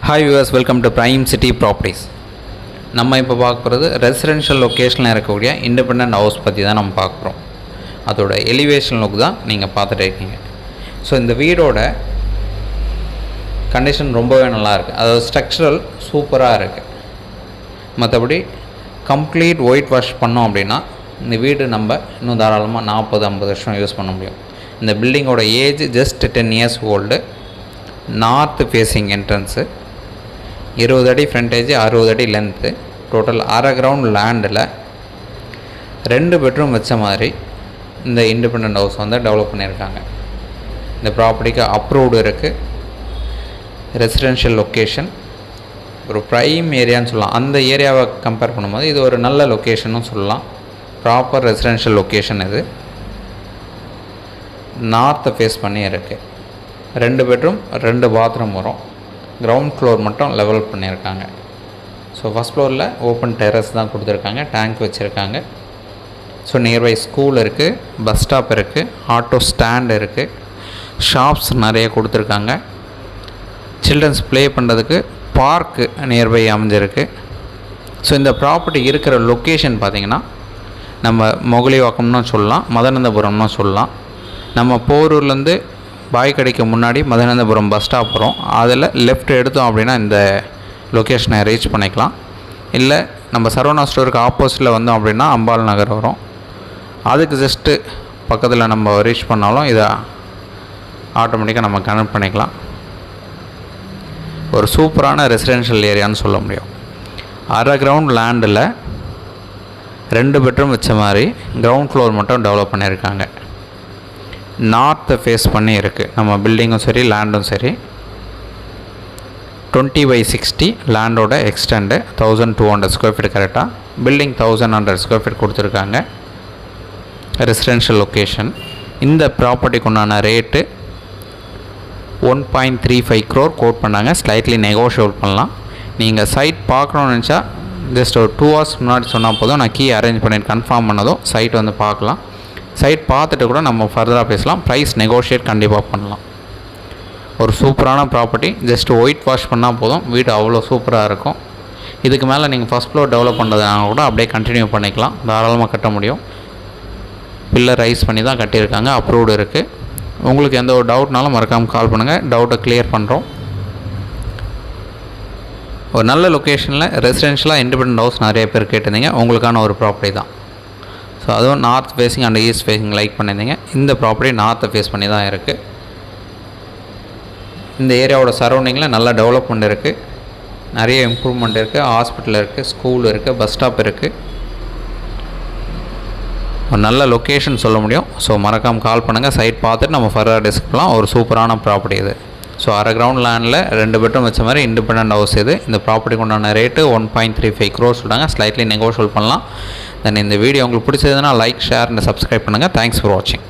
Hi viewers, welcome to Prime City Properties. நம்ம இப்போ பார்க்க போகிறது ரெசிடென்ஷியல் லொக்கேஷனில் இருக்கக்கூடிய இண்டிபெண்டன்ட் ஹவுஸ் பற்றி தான் நம்ம பார்க்க போகிறோம். அதோட எலிவேஷன் லுக் தான் நீங்கள் பார்த்துட்டு இருக்கீங்க. ஸோ இந்த வீடோட கண்டிஷன் ரொம்பவே நல்லாயிருக்கு. அதாவது ஸ்ட்ரக்சரல் சூப்பராக இருக்குது. மற்றபடி கம்ப்ளீட் ஒயிட் வாஷ் பண்ணோம் அப்படின்னா இந்த வீடு நம்ம இன்னும் தாராளமாக 40-50 வருஷம் யூஸ் பண்ண முடியும். இந்த பில்டிங்கோட age just 10 years old. North facing entrance, 20 அடி ஃப்ரண்டேஜ், 60 அடி லென்த்து, டோட்டல் அரை கிரவுண்ட் லேண்டில் 2 பெட்ரூம் வச்ச மாதிரி இந்த இண்டிபெண்டன்ட் ஹவுஸ் வந்து டெவலப் பண்ணியிருக்காங்க. இந்த ப்ராப்பர்ட்டிக்கு அப்ரூவ்டு இருக்குது. ரெசிடென்ஷியல் லொக்கேஷன், ஒரு ப்ரைம் ஏரியான்னு சொல்லலாம். அந்த ஏரியாவை கம்பேர் பண்ணும்போது இது ஒரு நல்ல லொக்கேஷனும் சொல்லலாம். ப்ராப்பர் ரெசிடென்ஷியல் லொக்கேஷன் இது. நார்த்தை ஃபேஸ் பண்ணி இருக்குது. 2 பெட்ரூம் 2 பாத்ரூம் வரும். கிரவுண்ட் ஃப்ளோர் மட்டும் லெவல் பண்ணியிருக்காங்க. ஸோ ஃபஸ்ட் ஃப்ளோரில் ஓப்பன் டெரஸ் தான் கொடுத்துருக்காங்க. டேங்க் வச்சுருக்காங்க. ஸோ நியர்பை ஸ்கூல் இருக்குது, பஸ் ஸ்டாப் இருக்குது, ஆட்டோ ஸ்டாண்ட் இருக்குது, ஷாப்ஸ் நிறைய கொடுத்துருக்காங்க. சில்ட்ரன்ஸ் ப்ளே பண்ணுறதுக்கு பார்க்கு நியர்பை அமைஞ்சிருக்கு. ஸோ இந்த ப்ராப்பர்ட்டி இருக்கிற லொக்கேஷன் பார்த்திங்கன்னா நம்ம மொகலிவாக்கம்னு சொல்லலாம், மதனந்தபுரம்னு சொல்லலாம். நம்ம போரூர்லேருந்து பாய்கடைக்கு முன்னாடி மதனந்தபுரம் பஸ் ஸ்டாப் வரும். அதில் லெஃப்ட் எடுத்தோம் அப்படின்னா இந்த லொக்கேஷனை ரீச் பண்ணிக்கலாம். இல்லை நம்ம சரவணா ஸ்டோருக்கு ஆப்போசிட்டில் வந்தோம் அப்படின்னா அம்பாள் நகர் வரும். அதுக்கு ஜஸ்ட்டு பக்கத்தில் நம்ம ரீச் பண்ணாலும் இதை ஆட்டோமேட்டிக்காக நம்ம கனெக்ட் பண்ணிக்கலாம். ஒரு சூப்பரான ரெசிடென்ஷியல் ஏரியான்னு சொல்ல முடியும். அரை கிரவுண்ட் லேண்டில் 2 பெட்ரூம் வச்ச மாதிரி கிரவுண்ட் ஃப்ளோர் மட்டும் டெவலப் பண்ணியிருக்காங்க. நார்த்தை ஃபேஸ் பண்ணி இருக்குது. நம்ம பில்டிங்கும் சரி லேண்டும் சரி. 20/60 லேண்டோட எக்ஸ்டெண்டு 1200 ஸ்கொயர் ஃபீட் கரெக்டாக. பில்டிங் 1100 ஸ்கொயர் ஃபீட் கொடுத்துருக்காங்க. Residential location. இந்த ப்ராப்பர்ட்டிக்கு உண்டான ரேட்டு 1.35 crore கோட் பண்ணாங்க. ஸ்லைட்லி நெகோஷியபிள் பண்ணலாம். நீங்கள் சைட் பார்க்கணுன்னு நினச்சா ஜஸ்ட் ஒரு 2 hours முன்னாடி சொன்னால் போதும். நான் கீ அரேஞ்ச் பண்ணிட்டு கன்ஃபார்ம் பண்ணதும் சைட் வந்து பார்க்கலாம். சைட் பார்த்துட்டு கூட நம்ம ஃபர்தராக பேசலாம். ப்ரைஸ் நெகோஷியேட் கண்டிப்பாக பண்ணலாம். ஒரு சூப்பரான ப்ராப்பர்ட்டி. ஜஸ்ட் ஒயிட் வாஷ் பண்ணால் போதும், வீடு அவ்வளோ சூப்பராக இருக்கும். இதுக்கு மேலே நீங்கள் ஃபஸ்ட் ஃப்ளோர் டெவலப் பண்ணுறதுனால கூட அப்படியே கண்டினியூ பண்ணிக்கலாம். தாராளமாக கட்ட முடியும். பில்லர் ரைஸ் பண்ணி தான் கட்டியிருக்காங்க. அப்ரூவ்டு இருக்குது. உங்களுக்கு எந்த ஒரு டவுட்னாலும் மறக்காமல் கால் பண்ணுங்கள். டவுட்டை கிளியர் பண்ணுறோம். ஒரு நல்ல லொக்கேஷனில் ரெசிடென்ஷியலாக இண்டிபெண்டன்ட் ஹவுஸ் நிறைய பேர் கேட்டிருந்தீங்க. உங்களுக்கான ஒரு ப்ராப்பர்ட்டி தான். ஸோ அதுவும் north facing and east facing like பண்ணியிருந்தீங்க. இந்த ப்ராப்பர்ட்டி நார்த்தை ஃபேஸ் பண்ணி தான் இருக்குது. இந்த ஏரியாவோட சரௌண்டிங்கில் நல்ல டெவலப்மெண்ட் இருக்குது. நிறைய இம்ப்ரூவ்மெண்ட் இருக்குது. ஹாஸ்பிட்டல் இருக்குது, ஸ்கூல் இருக்குது, பஸ் ஸ்டாப் இருக்குது. ஒரு நல்ல லொக்கேஷன் சொல்ல முடியும். ஸோ மறக்காமல் கால் பண்ணுங்கள். சைட் பார்த்துட்டு நம்ம ஃபர்தராக டிஸ்கஸ் பண்ணலாம். ஒரு சூப்பரான ப்ராப்பர்ட்டி இது. ஸோ அரை கிரவுண்ட் லேண்டில் 2 பெட்ரூம் வச்ச மாதிரி இண்டிபெண்டன்ட் ஹவுஸ் இது. இந்த ப்ராப்பர்ட்டிக்கு உண்டான ரேட்டு 1.35 crore சொல்கிறாங்க. ஸ்லைட்லி நெகோஷியபிள் பண்ணலாம். தென் இந்த வீடியோ உங்களுக்கு பிடிச்சதுன்னா லைக், ஷேர் அண்ட் சப்ஸ்கிரைப் பண்ணுங்கள். தேங்க்ஸ் ஃபார் வாட்சிங்.